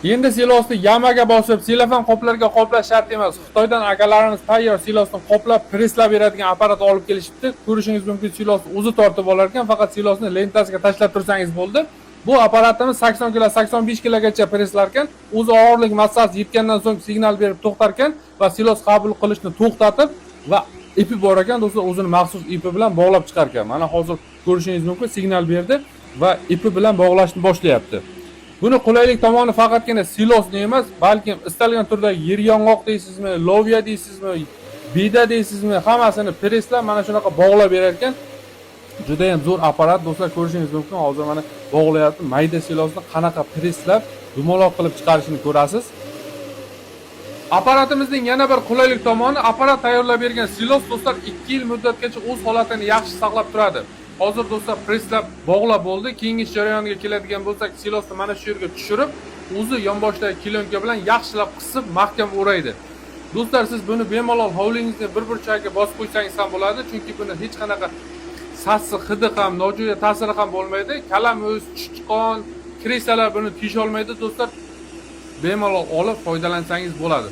Endi silosni yamaga bosib, selofan qoplarga qoplash shart emas. Xitoydan akalarimiz tayyor silosni qoplab, presslab beradigan apparat olib kelishibdi. Ko'rishingiz mumkin, silosni o'zi tortib olar ekan, faqat silosni lentasiga tashlab tursangiz bo'ldi. Bu apparatimiz 80 kg, 85 kg gacha presslar ekan. O'zi og'irlik massasi yetgandan so'ng signal berib to'xtar ekan va silos qabul qilishni to'xtatib va ipi bor ekan, do'stlar, o'zini maxsus ipi bilan bog'lab chiqar ekan. Mana hozir ko'rishingiz mumkin, signal berdi va ipi bilan bog'lashni boshlayapti. Buni qulaylik tomoni faqatgina silosni emas, balkim istalgan turdagi yer yong'oq deysizmi, loviya deysizmi, bida deysizmi, hammasini presslab mana shunaqa bog'lab berar ekan. Juda ham zo'r apparat, do'stlar, ko'rishingiz mumkin. Hozir mana bog'layapti. Mayda silosni qanaqa presslab dumaloq qilib chiqarishini ko'rasiz. Apparatimizning yana bir qulaylik tomoni, apparat tayyorlab bergan silos, do'stlar, 2 yil muddatgacha o'z holatini yaxshi saqlab turadi. Hozir do'stlar presslab bog'lab bo'ldi. Keyingi jarayoniga keladigan bo'lsak, silosni mana shu yerga tushirib, o'zi yonboshdagi kilonka bilan yaxshilab qisib, mahkam o'raydi. Do'stlar, siz buni bemalol hovlingizni bir burchagiga bosib qo'ysangiz ham bo'ladi, chunki buni hech qanaqa sassiq hidi ham, nojo'ya ta'siri ham bo'lmaydi. Kalamush, chichqon, krisalar buni tisha olmaydi, do'stlar. Bemalol olib foydalansangiz bo'ladi.